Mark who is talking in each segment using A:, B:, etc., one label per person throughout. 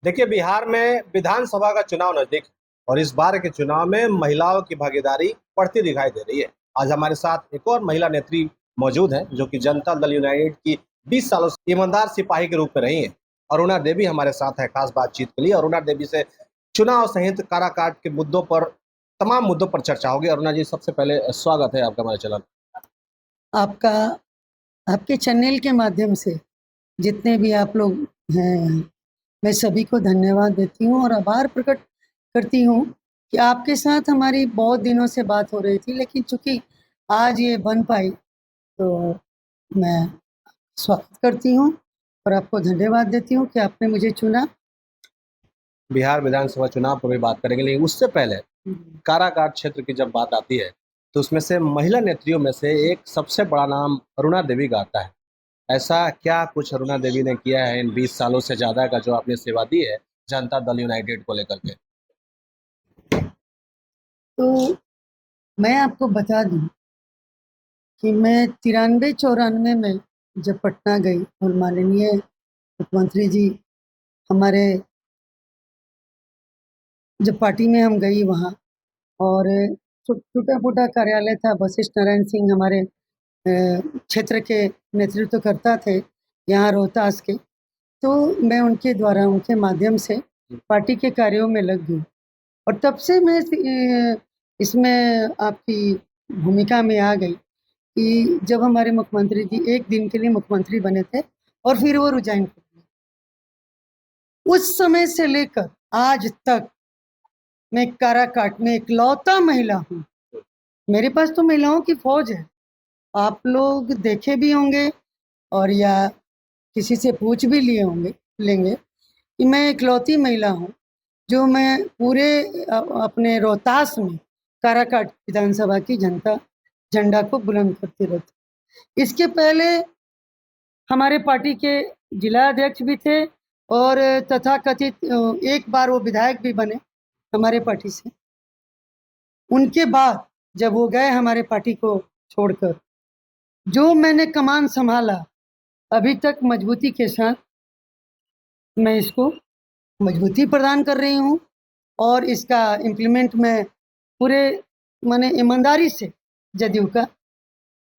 A: देखिए, बिहार में विधानसभा का चुनाव नजदीक है और इस बार के चुनाव में महिलाओं की भागीदारी बढ़ती दिखाई दे रही है। आज हमारे साथ एक और महिला नेत्री मौजूद है जो कि जनता दल यूनाइटेड की 20 सालों से ईमानदार सिपाही के रूप में रही है। अरुणा देवी हमारे साथ है खास बातचीत के लिए। अरुणा देवी से चुनाव सहित काराकाट के मुद्दों पर, तमाम मुद्दों पर चर्चा होगी। अरुणा जी, सबसे पहले स्वागत है आपका हमारे चैनल।
B: आपका आपके चैनल के माध्यम से जितने भी आप लोग हैं, मैं सभी को धन्यवाद देती हूँ और आभार प्रकट करती हूँ कि आपके साथ हमारी बहुत दिनों से बात हो रही थी, लेकिन चूंकि आज ये बन पाई तो मैं स्वागत करती हूँ और आपको धन्यवाद देती हूँ कि आपने मुझे चुना।
A: बिहार विधानसभा चुनाव पर भी बात करेंगे, लेकिन उससे पहले काराकाट क्षेत्र की जब बात आती है तो उसमें से महिला नेत्रियों में से एक सबसे बड़ा नाम अरुणा देवी का आता है। ऐसा क्या कुछ अरुणा देवी ने किया है इन 20 सालों से ज्यादा का जो आपने सेवा दी है जनता दल यूनाइटेड को लेकर के?
B: तो मैं आपको बता दूं कि मैं 93-94 में जब पटना गई और माननीय मुख्यमंत्री जी हमारे, जब पार्टी में हम गई वहाँ, और टूटा फूटा कार्यालय था। वशिष्ठ नारायण सिंह हमारे क्षेत्र के नेतृत्व करता थे यहाँ रोहतास के, तो मैं उनके द्वारा, उनके माध्यम से पार्टी के कार्यों में लग गई और तब से मैं इसमें आपकी भूमिका में आ गई कि जब हमारे मुख्यमंत्री जी एक दिन के लिए मुख्यमंत्री बने थे और फिर वो रिजाइन कर दिए, उस समय से लेकर आज तक मैं काराकाट में इकलौता महिला हूँ। मेरे पास तो महिलाओं की फौज है, आप लोग देखे भी होंगे और या किसी से पूछ भी लिए होंगे लेंगे कि मैं इकलौती महिला हूँ जो मैं पूरे अपने रोहतास में काराकाट विधानसभा की जनता झंडा को बुलंद करती रहती। इसके पहले हमारे पार्टी के जिला अध्यक्ष भी थे और तथाकथित एक बार वो विधायक भी बने हमारे पार्टी से। उनके बाद जब वो गए हमारे पार्टी को छोड़कर, जो मैंने कमान संभाला अभी तक मजबूती के साथ मैं इसको मजबूती प्रदान कर रही हूँ और इसका इम्प्लीमेंट मैं पूरे माने ईमानदारी से जदयू का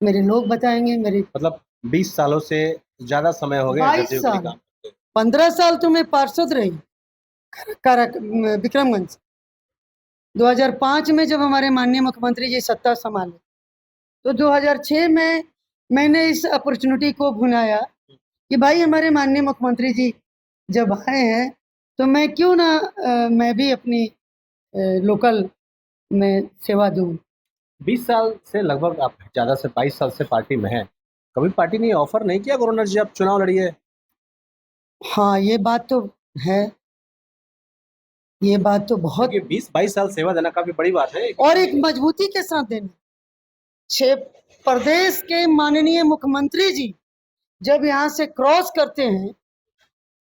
B: मेरे लोग बताएंगे। मेरे
A: मतलब 20 सालों से ज्यादा समय हो गया
B: 22
A: जदयू के लिए
B: साल
A: काम करते।
B: 15 साल तो मैं पार्षद रही कारा विक्रमगंज। 2005 में जब हमारे माननीय मुख्यमंत्री जी सत्ता संभाले तो 2006 में मैंने इस अपॉर्चुनिटी को भुनाया कि भाई हमारे माननीय मुख्यमंत्री जी जब आए हैं तो मैं क्यों ना मैं भी अपनी लोकल में सेवा दूं।
A: 20 साल से लगभग आप ज्यादा से 22 साल से पार्टी में हैं। कभी पार्टी ने ऑफर नहीं किया गवर्नर जी आप चुनाव लड़िए?
B: हाँ, ये बात तो है, ये बात तो बहुत,
A: क्योंकि 20-22 साल सेवा देना काफी बड़ी बात है।
B: और एक मजबूती के साथ देना। 6 प्रदेश के माननीय मुख्यमंत्री जी जब यहाँ से क्रॉस करते हैं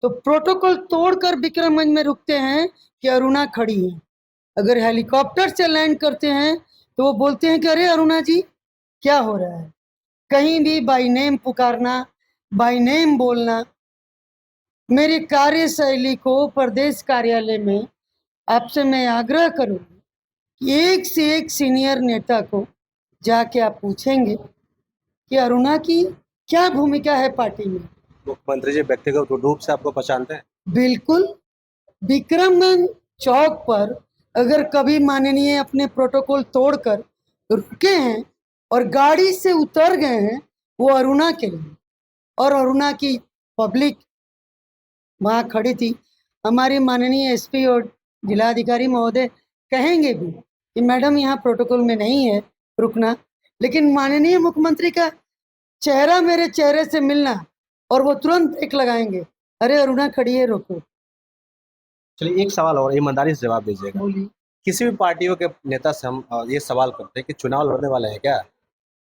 B: तो प्रोटोकॉल तोड़कर विक्रमगंज में रुकते हैं कि अरुणा खड़ी है। अगर हेलीकॉप्टर से लैंड करते हैं तो वो बोलते हैं कि अरे अरुणा जी क्या हो रहा है। कहीं भी बाय नेम पुकारना, बाय नेम बोलना। मेरी कार्यशैली को प्रदेश कार्यालय में आपसे मैं आग्रह करूंगी कि एक से एक सीनियर नेता को जाके आप पूछेंगे कि अरुणा की क्या भूमिका है पार्टी में।
A: मुख्यमंत्री जी व्यक्तिगत रूप से आपको पहचानते हैं?
B: बिल्कुल। विक्रमगंज चौक पर अगर कभी माननीय अपने प्रोटोकॉल तोड़कर रुके हैं और गाड़ी से उतर गए हैं, वो अरुणा के लिए, और अरुणा की पब्लिक वहाँ खड़ी थी। हमारी माननीय एसपी और जिलाधिकारी महोदय कहेंगे भी कि मैडम यहाँ प्रोटोकॉल में नहीं है रुकना, लेकिन माननीय मुख्यमंत्री का चेहरा मेरे चेहरे से मिलना और वो तुरंत ब्रेक लगाएंगे, अरे अरुणा खड़ी है रोको।
A: चलिए, एक सवाल और ईमानदारी से जवाब दीजिएगा।
B: बोलिए।
A: किसी भी पार्टियों के नेता से हम ये सवाल करते हैं कि चुनाव लड़ने वाले हैं क्या,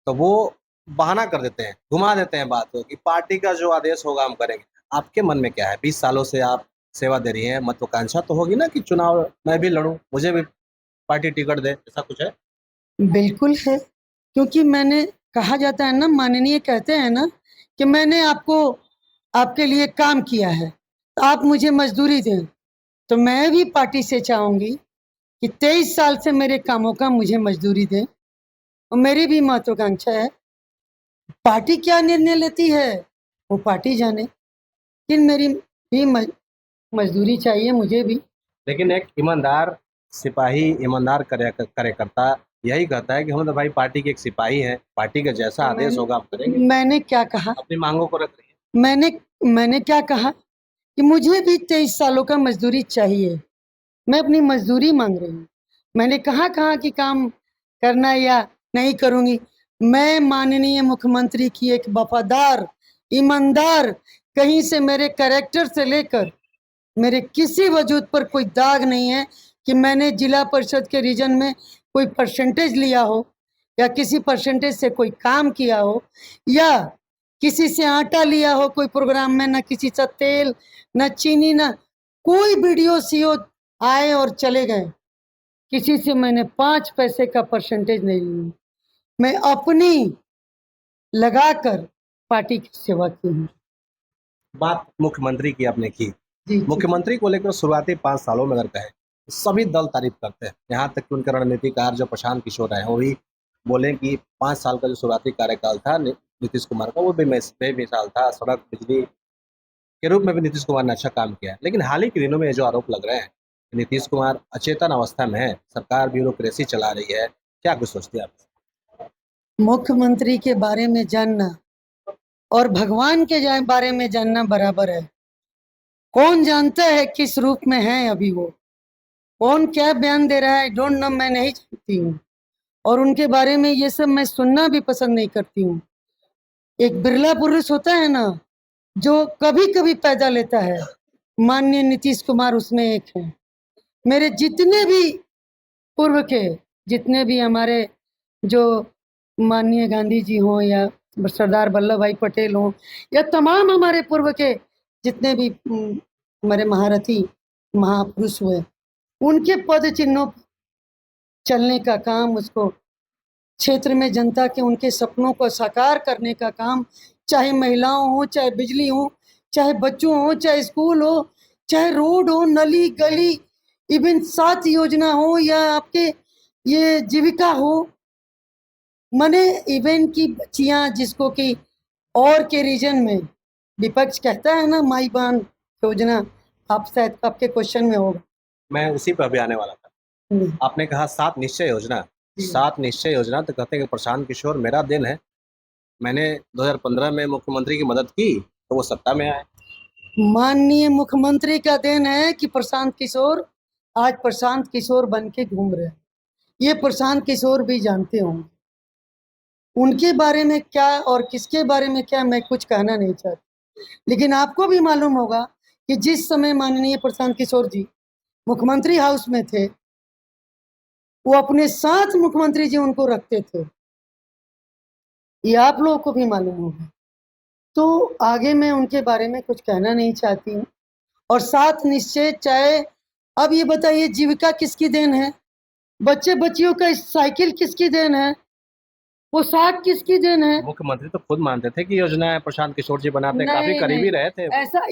A: तो वो बहाना कर देते हैं, घुमा देते हैं बात को कि पार्टी का जो आदेश होगा हम करेंगे। आपके मन में क्या है? 20 सालों से आप सेवा दे रही हैं, महत्वाकांक्षा तो होगी ना कि चुनाव मैं भी लड़ूं, मुझे भी पार्टी टिकट दे, ऐसा कुछ है?
B: बिल्कुल है, क्योंकि मैंने, कहा जाता है ना, माननीय कहते हैं ना कि मैंने आपको आपके लिए काम किया है तो आप मुझे मजदूरी दें। तो मैं भी पार्टी से चाहूंगी कि 23 साल से मेरे कामों का मुझे मजदूरी दें। और मेरी भी महत्वाकांक्षा है, पार्टी क्या निर्णय लेती है वो पार्टी जाने, लेकिन मेरी भी मजदूरी चाहिए मुझे भी।
A: लेकिन एक ईमानदार सिपाही, ईमानदार कार्यकर्ता यही कहता है कि हम तो भाई पार्टी के एक सिपाही हैं, पार्टी का जैसा आदेश होगा आप करेंगे।
B: मैंने क्या कहा,
A: अपनी मांगों को रख रही है।
B: मैंने क्या कहा कि मुझे भी 23 सालों का मजदूरी चाहिए। मैं अपनी मजदूरी मांग रही हूँ। मैंने कहाँ कि काम करना या नहीं करूंगी। मैं माननीय मुख्यमंत्री की एक वफादार, ईमानदार, कहीं से मेरे कैरेक्टर से लेकर मेरे किसी वजूद पर कोई दाग नहीं है कि मैंने जिला परिषद के रीजन में कोई परसेंटेज लिया हो या किसी परसेंटेज से कोई काम किया हो या किसी से आटा लिया हो कोई प्रोग्राम में, न किसी से तेल, न चीनी, न कोई वीडियो सीओ आए और चले गए। किसी से मैंने 5 पैसे का परसेंटेज नहीं लिया। मैं अपनी लगाकर पार्टी की सेवा की हूँ।
A: बात मुख्यमंत्री की आपने की।
B: जी,
A: मुख्यमंत्री को लेकर शुरुआती 5 सालों में अगर कहें, सभी दल तारीफ करते हैं। यहाँ तक कि उनके रणनीतिकार जो प्रशांत किशोर हैं वो भी बोले कि 5 साल का जो शुरुआती कार्यकाल था नीतीश कुमार का वो बेमिसाल था। सड़क, बिजली के रूप में भी नीतीश कुमार ने अच्छा काम किया। लेकिन हाल ही के दिनों में ये जो आरोप लग रहे हैं कि नीतीश कुमार अचेतन अवस्था में है, सरकार ब्यूरोक्रेसी चला रही है, क्या कुछ सोचते हैं आप?
B: मुख्यमंत्री के बारे में जानना और भगवान के बारे में जानना बराबर है। कौन जानता है किस रूप में है अभी वो, कौन क्या बयान दे रहा है, डोंट नो, मैं नहीं जानती हूँ। और उनके बारे में ये सब मैं सुनना भी पसंद नहीं करती हूँ। एक बिरला पुरुष होता है ना जो कभी कभी पैदा लेता है, माननीय नीतीश कुमार उसमें एक है। मेरे जितने भी पूर्व के, जितने भी हमारे जो माननीय गांधी जी हों या सरदार वल्लभ भाई पटेल हों या तमाम हमारे पूर्व के जितने भी हमारे महारथी महापुरुष हुए, उनके पद चिन्हों चलने का काम, उसको क्षेत्र में जनता के उनके सपनों को साकार करने का काम, चाहे महिलाओं हो, चाहे बिजली हो, चाहे बच्चों हो, चाहे स्कूल हो, चाहे रोड हो, नली गली, इवन 7 योजना हो या आपके ये जीविका हो, माने इवन की बच्चियां जिसको कि और के रीजन में विपक्ष कहता है ना माई बहन योजना, आप शायद आपके क्वेश्चन में होगा।
A: मैं उसी पर अभी आने वाला था। आपने कहा 7 निश्चय योजना, 7 निश्चय योजना तो कहते हैं कि प्रशांत किशोर मेरा दिन है। मैंने 2015 में मुख्यमंत्री की मदद की तो वो सत्ता में आए।
B: माननीय मुख्यमंत्री का दिन है कि प्रशांत किशोर आज प्रशांत किशोर बन के घूम रहे हैं। ये प्रशांत किशोर भी जानते होंगे। उनके बारे में क्या और किसके बारे में क्या मैं कुछ कहना नहीं चाहती, लेकिन आपको भी मालूम होगा कि जिस समय माननीय प्रशांत किशोर जी मुख्यमंत्री हाउस में थे, वो अपने साथ मुख्यमंत्री जी उनको रखते थे। ये आप लोगों को भी मालूम होगा। तो आगे मैं उनके बारे में कुछ कहना नहीं चाहती हूँ। और 7 निश्चय, चाहे अब ये बताइए जीविका किसकी देन है, बच्चे बच्चियों का साइकिल किसकी देन है, पोशाक किसकी देन है?
A: मुख्यमंत्री तो खुद मानते थे कि योजना प्रशांत किशोर जी बनाते, काफी करीबी रहे थे।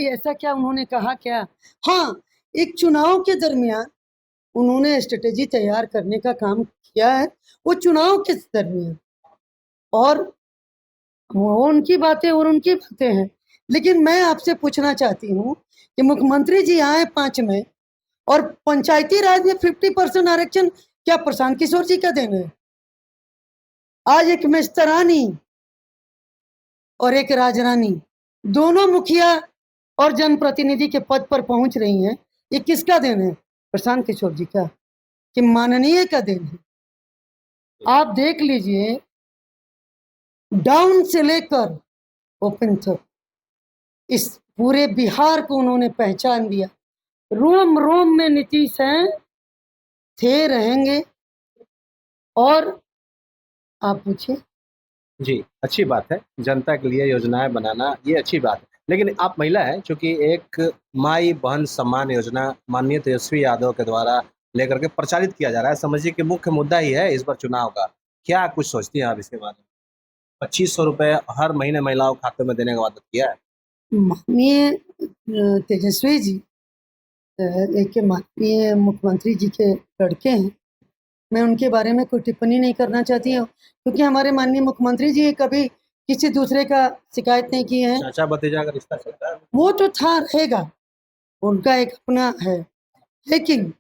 B: ऐसा क्या उन्होंने कहा क्या? हाँ, एक चुनाव के दरमियान उन्होंने स्ट्रेटेजी तैयार करने का काम किया है, वो चुनाव के दरमियान, और वो उनकी बातें और उनकी बातें हैं। लेकिन मैं आपसे पूछना चाहती हूँ कि मुख्यमंत्री जी आए 5 में और पंचायती राज में 50% आरक्षण क्या प्रशांत किशोर जी का देन है? आज एक मिस्तरानी और एक राजरानी दोनों मुखिया और जनप्रतिनिधि के पद पर पहुंच रही हैं, ये किसका देन है? प्रशांत किशोर जी का कि माननीय का देन है? आप देख लीजिए, डाउन से लेकर ओपन तक इस पूरे बिहार को उन्होंने पहचान दिया। रोम रोम में नीतीश हैं, थे, रहेंगे। और आप पूछिए।
A: जी, अच्छी बात है, जनता के लिए योजनाएं बनाना ये अच्छी बात है। लेकिन आप महिला हैं, चूंकि एक माई बहन सम्मान योजना माननीय तेजस्वी यादव के द्वारा लेकर के प्रचारित किया जा रहा है, समझिए कि मुख्य मुद्दा ही है इस बार चुनाव का। क्या कुछ सोचती हैं आप इसके बारे में? 2500 रुपए हर महीने महिलाओं के खाते में देने का वादा किया है।
B: माननीय तेजस्वी जी एक माननीय मुख्यमंत्री जी के लड़के हैं। मैं उनके बारे में कोई टिप्पणी नहीं करना चाहती हूँ, क्योंकि हमारे माननीय मुख्यमंत्री जी कभी किसी दूसरे का शिकायत नहीं किए हैं।
A: चाचा भतीजा का रिश्ता चलता है।
B: वो तो था, रहेगा, उनका एक अपना है, लेकिन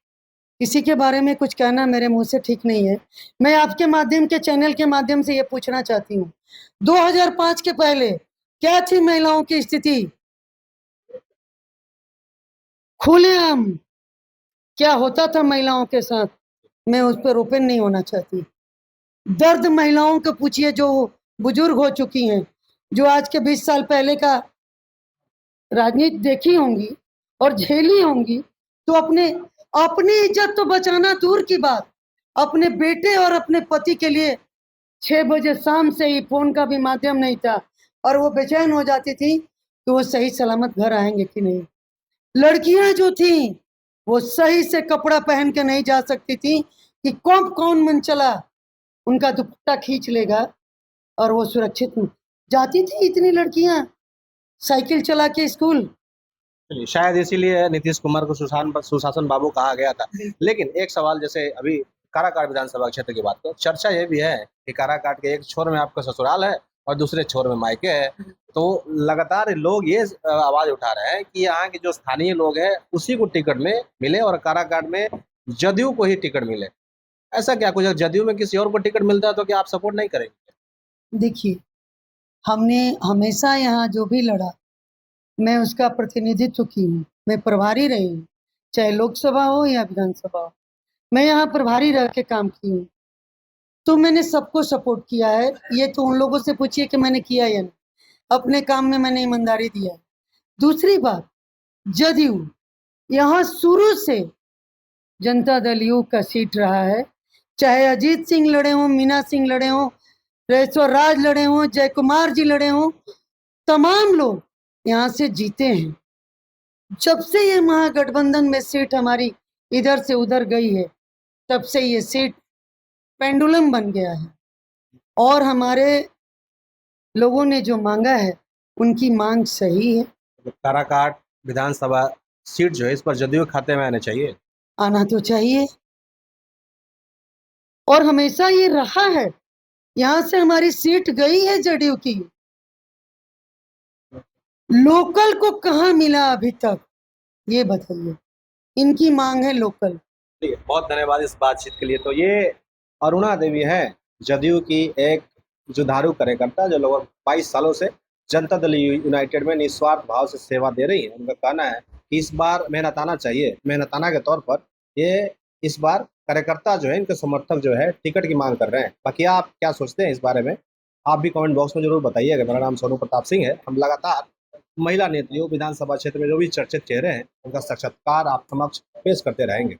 B: किसी के बारे में कुछ कहना मेरे मुंह से ठीक नहीं है। मैं आपके माध्यम के चैनल के माध्यम से ये पूछना चाहती हूँ, 2005 के पहले क्या थी महिलाओं की स्थिति? खुलेआम क्या होता था महिलाओं के साथ? मैं उस पर ओपन नहीं होना चाहती। दर्द महिलाओं को पूछिए जो बुजुर्ग हो चुकी हैं, जो आज के 20 साल पहले का राजनीति देखी होंगी और झेली होंगी, तो अपनी इज्जत तो बचाना दूर की बात, अपने बेटे और अपने पति के लिए 6 बजे शाम से ही फोन का भी माध्यम नहीं था, और वो बेचैन हो जाती थी कि वो सही सलामत घर आएंगे कि नहीं। लड़कियां जो थी वो सही से कपड़ा पहन के नहीं जा सकती थी कि कौन मन चला उनका दुपट्टा खींच लेगा और वो सुरक्षित जाती थी। इतनी लड़कियां साइकिल चला के स्कूल।
A: चलिए, शायद इसीलिए नीतीश कुमार को सुशासन बाबू कहा गया था। लेकिन एक सवाल, जैसे अभी काराकाट विधानसभा क्षेत्र की बात करें, चर्चा ये भी है कि काराकाट के एक छोर में आपका ससुराल है और दूसरे छोर में मायके है। तो लगातार लोग ये आवाज उठा रहे हैं कि यहाँ के जो स्थानीय लोग हैं उसी को टिकट में मिले और काराकाट में जदयू को ही टिकट मिले। ऐसा क्या कुछ? जदयू में किसी और को टिकट मिलता है तो क्या आप सपोर्ट नहीं करेंगे?
B: देखिए, हमने हमेशा यहाँ जो भी लड़ा, मैं उसका प्रतिनिधित्व की हूँ, मैं प्रभारी रही हूँ, चाहे लोकसभा हो या विधानसभा हो, मैं यहाँ प्रभारी रह के काम की हूँ, तो मैंने सबको सपोर्ट किया है। ये तो उन लोगों से पूछिए कि मैंने किया या नहीं, अपने काम में मैंने ईमानदारी दिया है। दूसरी बात, जदयू यहाँ शुरू से जनता दल यू का सीट रहा है, चाहे अजीत सिंह लड़े हों, मीना सिंह लड़े हों, रेश्वर राज लड़े हों, जय कुमार जी लड़े हों, तमाम लोग यहाँ से जीते हैं। जब से ये महागठबंधन में सीट हमारी इधर से उधर गई है, तब से ये सीट पेंडुलम बन गया है, और हमारे लोगों ने जो मांगा है उनकी मांग सही है।
A: काराकाट विधानसभा सीट जो है इस पर जदयू खाते में आने चाहिए।
B: आना तो चाहिए, और हमेशा ये रहा है। यहाँ से हमारी सीट गई है जदयू की, लोकल को कहाँ मिला अभी तक, ये बताइए। इनकी मांग है लोकल।
A: बहुत धन्यवाद इस बातचीत के लिए। तो ये अरुणा देवी है, जदयू की एक जुझारू कार्यकर्ता जो लगभग 22 सालों से जनता दल यूनाइटेड में निस्वार्थ भाव से सेवा दे रही है। उनका कहना है कि इस बार मेहनताना चाहिए, मेहनताना के तौर पर ये इस बार कार्यकर्ता जो है, इनके समर्थक जो है टिकट की मांग कर रहे हैं। बाकी आप क्या सोचते हैं इस बारे में, आप भी कमेंट बॉक्स में जरूर बताइएगा। मेरा नाम सोनू प्रताप सिंह है। हम लगातार महिला नेत्रियों, विधानसभा क्षेत्र में जो भी चर्चित चेहरे हैं, उनका साक्षात्कार आप समक्ष पेश करते रहेंगे।